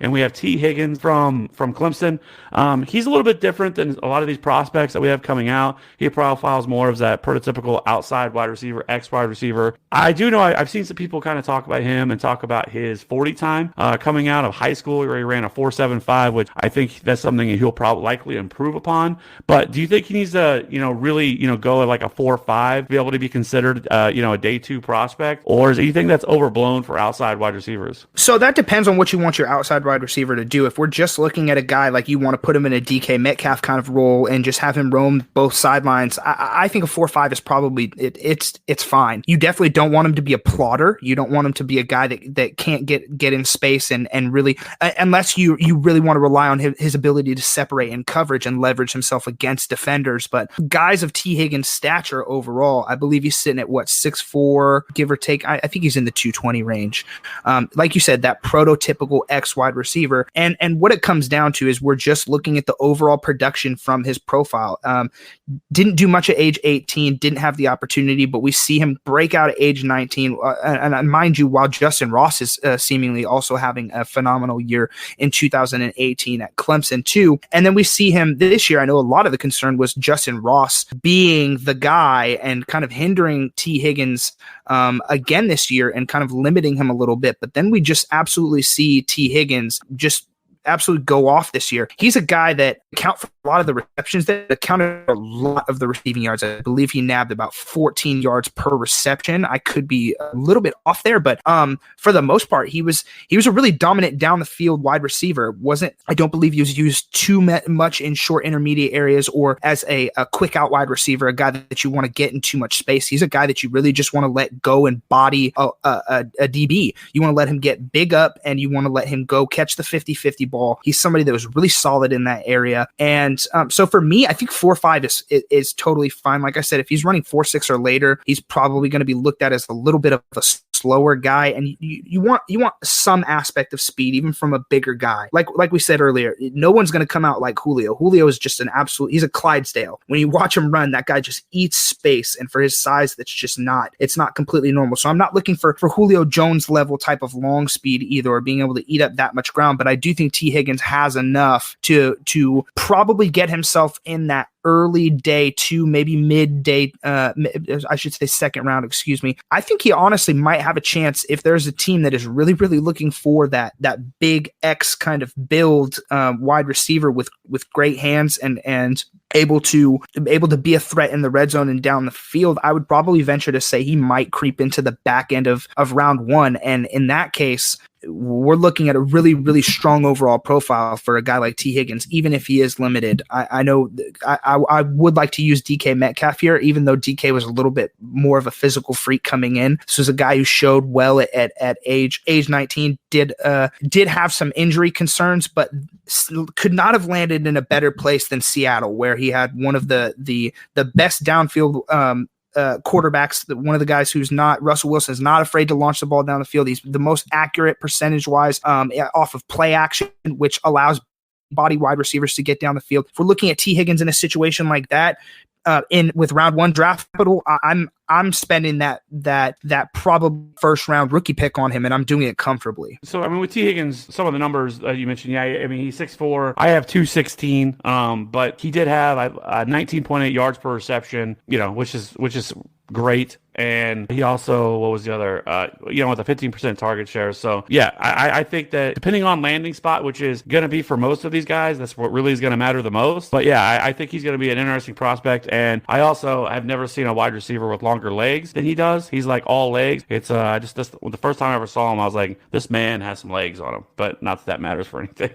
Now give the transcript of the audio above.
And we have T. Higgins from Clemson. He's a little bit different than a lot of these prospects that we have coming out. He profiles more of that prototypical outside wide receiver, X wide receiver. I do know I've seen some people kind of talk about him and talk about his 40 time coming out of high school where he ran a 4.75, which I think that's something he'll probably likely improve upon. But do you think he needs to, really, go at like a 4.5 to be able to be considered, a day two prospect? Or is anything that's overblown for outside wide receivers? So that depends on what you want your outside wide receiver to do. If we're just looking at a guy like you want to put him in a DK Metcalf kind of role and just have him roam both sidelines, I think a 4.5 is probably it's fine. You definitely don't want him to be a plotter. You don't want him to be a guy that can't get in space and really, unless you really want to rely on his ability to separate in coverage and leverage himself against defenders. But guys of T. Higgins' stature overall, I believe he's sitting at 6'4", give or take. I think he's in the 220 range. Like you said, that prototypical X wide receiver. And what it comes down to is we're just looking at the overall production from his profile. Didn't do much at age 18, didn't have the opportunity, but we see him break out at age 19. And mind you, while Justin Ross is seemingly also having a phenomenal year in 2018 at Clemson too. And then we see him this year. I know a lot of the concern was Justin Ross being the guy and kind of hindering T. Higgins again this year and kind of limiting him a little bit. But then we just absolutely see T. Higgins just absolutely go off this year. He's a guy that account for a lot of the receptions, that accounted for a lot of the receiving yards. I believe he nabbed about 14 yards per reception. I could be a little bit off there, but for the most part, he was a really dominant down the field wide receiver. I don't believe he was used too much in short intermediate areas or as a quick out wide receiver, a guy that you want to get in too much space. He's a guy that you really just want to let go and body a DB. You want to let him get big up and you want to let him go catch the 50-50 ball. He's somebody that was really solid in that area. And so for me, I think 4.5 is totally fine. Like I said, if he's running 4.6 or later, he's probably going to be looked at as a little bit of a slower guy, and you want some aspect of speed even from a bigger guy. Like we said earlier, no one's going to come out like Julio. Julio is just he's a Clydesdale. When you watch him run, that guy just eats space, and for his size, it's not completely normal. So I'm not looking for Julio Jones level type of long speed either, or being able to eat up that much ground, but I do think T. Higgins has enough to probably get himself in that early day to maybe midday, I should say second round, excuse me. I think he honestly might have a chance if there's a team that is really, really looking for that big X kind of build wide receiver with great hands and able to be a threat in the red zone and down the field. I would probably venture to say he might creep into the back end of round one. And in that case, we're looking at a really, really strong overall profile for a guy like T. Higgins, even if he is limited. I know I would like to use DK Metcalf here, even though DK was a little bit more of a physical freak coming in. This was a guy who showed well at age 19, did have some injury concerns, but could not have landed in a better place than Seattle, where he had one of the best downfield quarterbacks, one of the guys who's not, Russell Wilson is not afraid to launch the ball down the field. He's the most accurate percentage-wise off of play action, which allows body wide receivers to get down the field. If we're looking at T. Higgins in a situation like that, with round one draft capital, I'm spending that probably first round rookie pick on him, and I'm doing it comfortably. So I mean, with T. Higgins, some of the numbers you mentioned, yeah, I mean he's 6'4". I have 216, but he did have 19.8 yards per reception, which is great. And he also, what was the other, with a 15% target share. So yeah, I think that depending on landing spot, which is going to be for most of these guys, that's what really is going to matter the most. But yeah, I think he's going to be an interesting prospect. And I also have never seen a wide receiver with longer legs than he does. He's like all legs. It's the first time I ever saw him, I was like, this man has some legs on him, but not that matters for anything.